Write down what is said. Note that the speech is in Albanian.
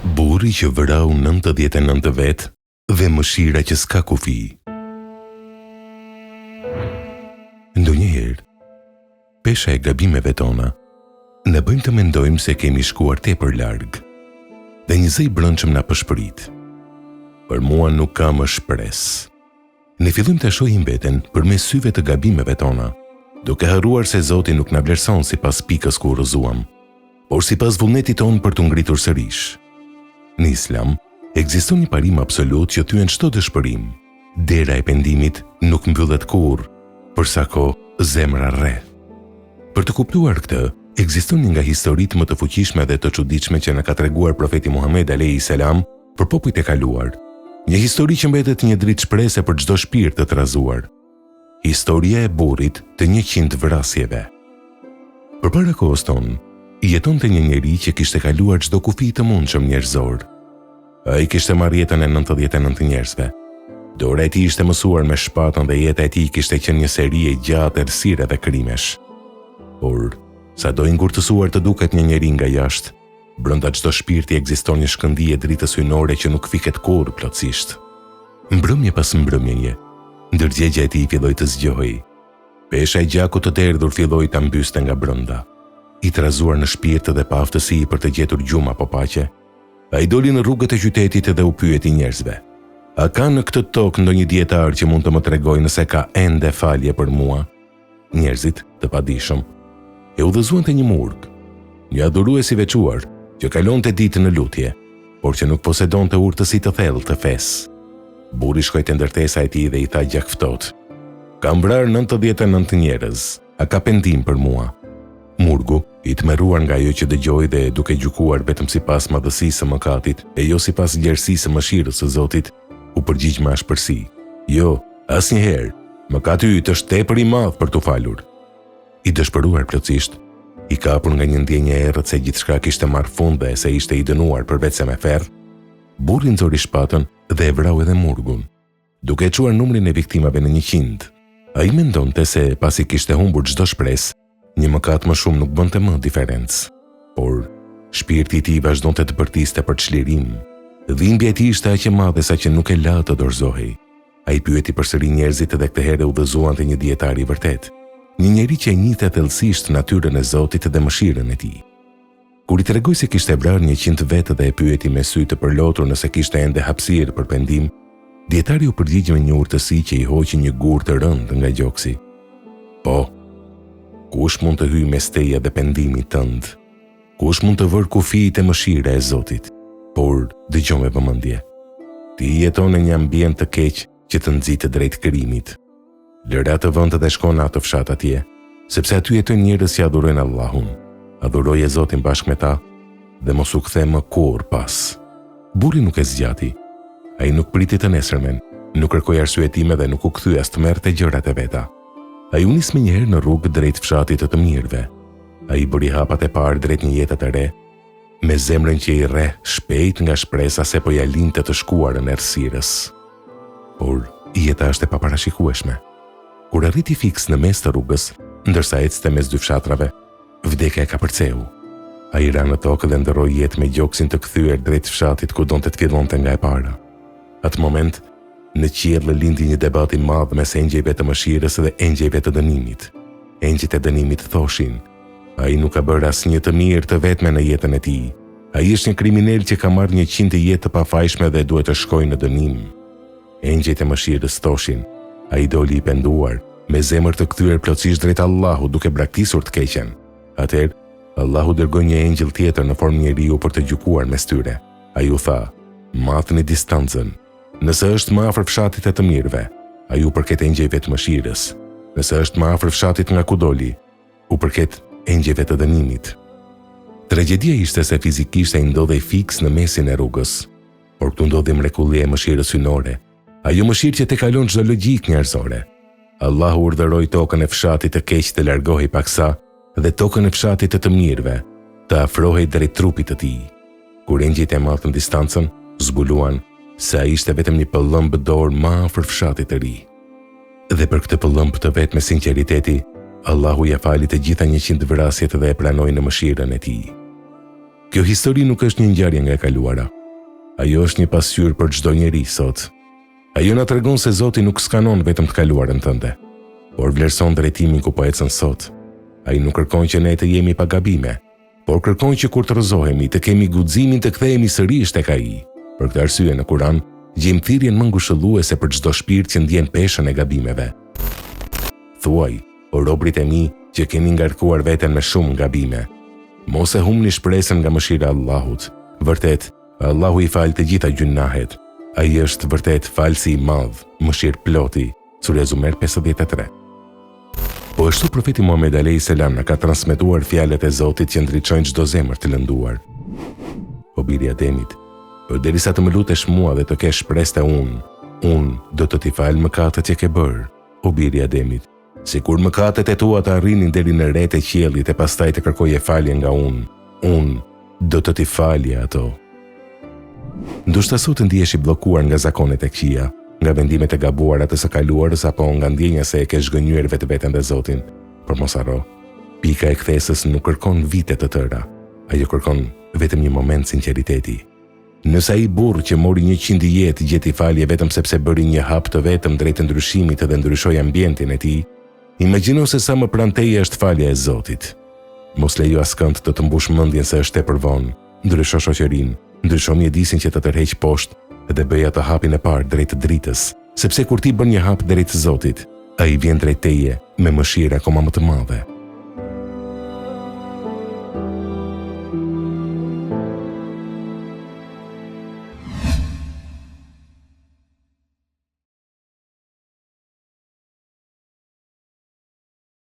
Burri që vrau 99 vet dhe mëshira që s'ka kufi. Ndonjëherë, pesha e gabimeve tona ne bëjmë të mendojmë se kemi shkuar tepër larg dhe një zë i brendshëm na pëshpërit. Për mua nuk ka më shpresë. Ne fillojmë të shohim veten përmes syve të gabimeve tona, duke harruar se Zoti nuk na vlerëson sipas pikës ku urrëzuam, por sipas vullnetit ton për t'u ngritur sërish. Në Islam, ekziston një parim absolut që thyen çdo dëshpërim. Dera e pendimit nuk mbyllet kurrë, për sa kohë zemra rre. Për të kuptuar këtë, ekziston një nga historitë më të fuqishme dhe të çuditshme që na ka treguar profeti Muhammed a.s. për popujt e kaluar. Një histori që mbetet një dritë shprese për çdo shpirt të trazuar. Historia e burrit të 100 vrasjeve. Përpara kohës tonë, jetonte një njeri që kishte kaluar çdo kufi të mundshëm njerëzor. Ai kishte marrë jetën e 99 njerëzve. Dora e tij ishte mësuar me shpatën dhe jeta e tij kishte qenë një seri e gjatë errësire dhe krimesh. Por, sado i ngurtësuar të duket një njeri nga jashtë, brenda çdo shpirti ekziston një shkëndije dritës hyjnore që nuk fiket kurrë plotësisht. Mbrëmje pas mbrëmjeje, ndërgjegja e tij filloi të zgjohej. Pesha e gjakut të derdhur filloi ta mbyste nga brenda. I trazuar në shpirt dhe pa aftësi për të gjetur gjumë apo paqe, ai doli në rrugët e qytetit dhe u pyeti njerëzve: "A ka në këtë tokë ndonjë dietar që mund të më tregojë nëse ka ende falje për mua?" Njerëzit, të padijshëm, e udhëzuan te një murg, një adhurues i veçuar që kalonte ditën në lutje, por që nuk posedonte urtësi të thellë të fesë. Burri shkoi te ndërtesa e tij dhe i tha gjak ftohtë: "Kam vrarë 99 njerëz, a ka pendim për mua?" Murgu, i tmerruar nga ajo që dëgjoi dhe duke gjykuar vetëm sipas madhësisë së mëkatit e jo sipas gjerësisë së mëshirës së Zotit, u përgjigj me ashpërsi: "Jo, asnjëherë. Mëkati yt është tepër i madh për t'u falur." I dëshpëruar plotësisht, i kapur nga një ndjenjë e errët se gjithçka kishte marrë fund dhe se ishte i dënuar përveç se me ferr, burri nxori shpatën dhe e vrau edhe murgun, duke e çuar numrin e viktimave në 100. Ai mendonte se pasi kishte humbur çdo shpresë, një mëkat më shumë nuk bënte më diferencë. Por shpirti i tij vazhdonte të bërtiste për çlirim. Dhimbja e tij ishte aq e madhe sa që nuk e la të dorëzohej. Ai pyeti përsëri njerëzit dhe këtë herë udhëzuan te një dietar i vërtet, një njeri që e njihte thellësisht natyrën e Zotit dhe mëshirën e tij. Kur i tregoi se kishte vrarë 100 vetë dhe e pyeti me sy të përlotur nëse kishte ende hapësirë për pendim, dietari u përgjigj me një urtësi që i hoqi një gur të rëndë nga gjoksi: "Po, kush mund të hyjë mes teje dhe pendimit tënd? Kush mund të vërë kufijtë e mëshira e Zotit? Por, dëgjoj me vëmendje. Ti jeton në një ambient të keq që të nxitë drejt krimit. Lëra të vënd dhe shko në atë fshat atje, sepse aty jetojnë njerëz që adhurojnë Allahun. Adhuroje Zotin bashkë me ta dhe mos u kthe më kurrë pas." Burri nuk e zgjati. Ai nuk priti të nesërmen, nuk kërkoi arsyetime dhe nuk u kthye as të merrte gjërat e veta. Ai u nis menjëherë në rrugë drejt fshatit të mirëve. Ai bëri hapat e parë drejt një jete të re, me zemrën që i rre shpejt nga shpresa se po ja linte të shkuarën e errësirës. Por jeta është e paparashikueshme. Kur arriti fiks në mes të rrugës, ndërsa ecte mes dy fshatrave, vdekja e ka përceu. Ai ra në tokë dhe ndërroi jetë me gjoksin të kthyer drejt fshatit ku donte të fillonte nga e para. Atë moment, në qiell lindi një debat i madh mes engjëjve të mëshirës dhe engjëjve të dënimit. Engjëjt e dënimit thoshin: "Ai nuk ka bërë asnjë të mirë të vetme në jetën e tij. Ai është një kriminal që ka marrë 100 jetë të pafajshme dhe duhet të shkojë në dënim." Engjëjt e mëshirës thoshin: "Ai doli i penduar, me zemër të kthyer plotësisht drejt Allahut duke braktisur të keqen." Atëherë, Allahu dërgoi një engjëll tjetër në formë njeriu për të gjykuar mes tyre. Ai u tha: "Matni distancën. Nëse është më afër fshatit të mirëve, ai u përket engjëjve të mëshirës. Nëse është më afër fshatit nga ku doli, u përket engjëjve të dënimit." Tragjedia ishte se fizikisht ai ndodhej fiks në mesin e rrugës, por këtu ndodhi mrekullia e mëshirës hyjnore, ajo mëshirë që tekalon çdo logjikë njerëzore. Allahu urdhëroi tokën e fshatit të keq të largohej paksa dhe tokën e fshatit të mirëve të afrohej drejt trupit të tij. Kur engjëjt e matën distancën, zbuluan se ai ishte vetëm një pëllëmbë dorë më afër fshatit të ri. Dhe për këtë pëllëmbë të vetë me sinqeriteti, Allahu ja fali të gjitha 100 vrasjet dhe e pranoi në mëshirën e tij. Kjo histori nuk është një ngjarje nga e kaluara. Ajo është një pasqyrë për çdo njeri sot. Ajo na tregon se Zoti nuk skanon vetëm të kaluarën tënde, por vlerëson drejtimin ku po ecën sot. Ai nuk kërkon që ne të jemi pa gabime, por kërkon që kur të rrëzohemi të kemi guximin të kthehemi sërish tek ai. Për këtë arsye në Kur'an gjejmë thirrjen më ngushëlluese për çdo shpirt që ndjen peshën e gabimeve. Thuaj, o robrit e mi që keni ngarkuar veten me shumë gabime, mos e humni shpresën nga mëshira e Allahut. Vërtet, Allahu i fal të gjitha gjunahet. Ai është vërtet falsi i madh, mëshirë ploti. Sura Zumer 53. Po ashtu profeti Muhammed a.s. na ka transmetuar fjalët e Zotit që ndriçojnë çdo zemër të lënduar. O biri i Ademit, përderisa të më lutesh mua dhe të kesh shpresë te unë do të t'i fal mëkatet që ke bërë. O biri i Ademit, sikur mëkatet e tua të arrinin deri në rreth e qiellit e pastaj të kërkoje falje nga unë do të t'i falja ato. Ndoshta sot ndihesh i bllokuar nga zakonet e këqija, nga vendimet e gabuara të së kaluarës apo nga ndjenja se e ke zhgënjyer vetveten dhe Zotin. Por mos harro, pika e kthesës nuk kërkon vite të tëra, ajo kërkon vetëm një moment sinqeriteti. Nëse ai burr që mori 100 jetë gjeti falje vetëm sepse bëri një hap të vetëm drejt ndryshimit dhe ndryshoi ambientin e tij, imagjino se sa më pranë teje është falja e Zotit. Mos lejo askënd të mbush mendjen se është tepër vonë. Ndrysho shoqërinë, ndrysho mjedisin që të tërheq poshtë dhe bëj atë hapin e parë drejt dritës, sepse kur ti bën një hap drejt Zotit, ai vjen drejt teje me mëshirë akoma më të madhe.